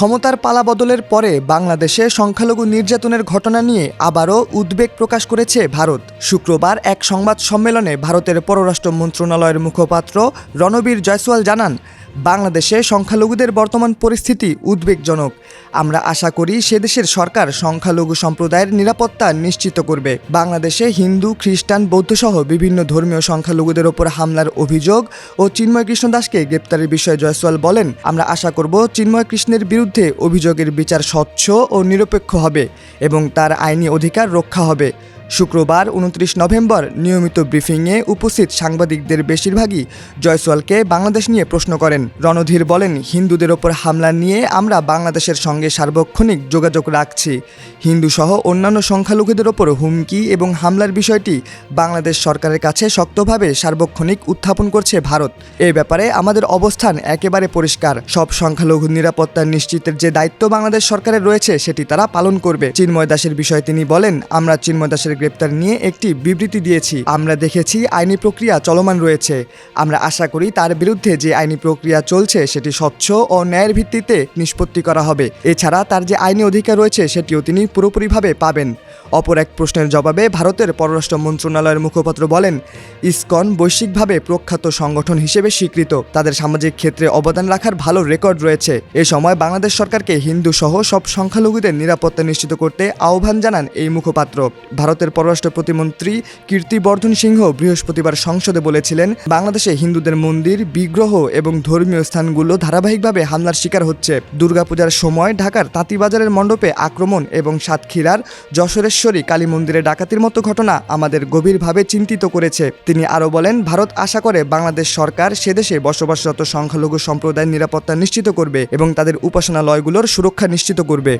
ক্ষমতার পালাবদলের পরে বাংলাদেশে সংখ্যালঘু নির্যাতনের ঘটনা নিয়ে আবারও উদ্বেগ প্রকাশ করেছে ভারত। শুক্রবার এক সংবাদ সম্মেলনে ভারতের পররাষ্ট্র মন্ত্রণালয়ের মুখপাত্র রণবীর জয়সওয়াল জানান, বাংলাদেশে সংখ্যালঘুদের বর্তমান পরিস্থিতি উদ্বেগজনক। আমরা আশা করি সে দেশের সরকার সংখ্যালঘু সম্প্রদায়ের নিরাপত্তা নিশ্চিত করবে। বাংলাদেশে হিন্দু, খ্রিস্টান, বৌদ্ধসহ বিভিন্ন ধর্মীয় সংখ্যালঘুদের ওপর হামলার অভিযোগ ও চিন্ময় কৃষ্ণ দাসকে গ্রেপ্তারের বিষয়ে জয়সওয়াল বলেন, আমরা আশা করব চিন্ময় কৃষ্ণের বিরুদ্ধে অভিযোগের বিচার স্বচ্ছ ও নিরপেক্ষ হবে এবং তার আইনি অধিকার রক্ষা হবে। শুক্রবার 29 নভেম্বর নিয়মিত ব্রিফিংয়ে উপস্থিত সাংবাদিকদের বেশিরভাগই জয়সওয়ালকে বাংলাদেশ নিয়ে প্রশ্ন করেন। রণধীর বলেন, হিন্দুদের ওপর হামলা নিয়ে আমরা বাংলাদেশের সঙ্গে সার্বক্ষণিক যোগাযোগ রাখছি। হিন্দুসহ অন্যান্য সংখ্যালঘুদের ওপর হুমকি এবং হামলার বিষয়টি বাংলাদেশ সরকারের কাছে শক্তভাবে সার্বক্ষণিক উত্থাপন করছে ভারত। এ ব্যাপারে আমাদের অবস্থান একেবারে পরিষ্কার। সব সংখ্যালঘু নিরাপত্তা নিশ্চিতের যে দায়িত্ব বাংলাদেশ সরকারের রয়েছে সেটি তারা পালন করবে। চিন্ময় দাসের বিষয়ে তিনি বলেন, আমরা চিন্ময় দাসের গ্রেপ্তার নিয়ে একটি বিবৃতি দিয়েছি। আমরা দেখেছি আইনি প্রক্রিয়া চলমান রয়েছে। আমরা আশা করি তার বিরুদ্ধে যে আইনি প্রক্রিয়া চলছে সেটি স্বচ্ছ ও ন্যায়ের ভিত্তিতে নিষ্পত্তি করা হবে। এছাড়া তার যে আইনি অধিকার রয়েছে সেটিও তিনি পুরোপুরিভাবে পাবেন। অপর এক প্রশ্নের জবাবে ভারতের পররাষ্ট্র মন্ত্রণালয়ের মুখপাত্র বলেন, ইসকন বৈশ্বিকভাবে প্রখ্যাত সংগঠন হিসেবে স্বীকৃত। তাদের সামাজিক ক্ষেত্রে অবদান রাখার ভালো রেকর্ড রয়েছে। এ সময় বাংলাদেশ সরকারকে হিন্দু সহ সব সংখ্যালঘুদের নিরাপত্তা নিশ্চিত করতে আহ্বান জানান এই মুখপাত্র। ভারতের পররাষ্ট্র প্রতিমন্ত্রী কীর্তিবর্ধন সিংহ বৃহস্পতিবার সংসদে বলেছিলেন, বাংলাদেশে হিন্দুদের মন্দির, বিগ্রহ এবং ধর্মীয় স্থানগুলো ধারাবাহিকভাবে হামলার শিকার হচ্ছে। দুর্গাপূজার সময় ঢাকার তাঁতিবাজারের মণ্ডপে আক্রমণ এবং সাতক্ষীরার যশোরেশ্বরী কালী মন্দিরে ডাকাতির মতো ঘটনা আমাদের গভীরভাবে চিন্তিত করেছে। তিনি আরও বলেন, ভারত আশা করে বাংলাদেশ সরকার সেদেশে বসবাসরত সংখ্যালঘু সম্প্রদায়ের নিরাপত্তা নিশ্চিত করবে এবং তাদের উপাসনালয়গুলোর সুরক্ষা নিশ্চিত করবে।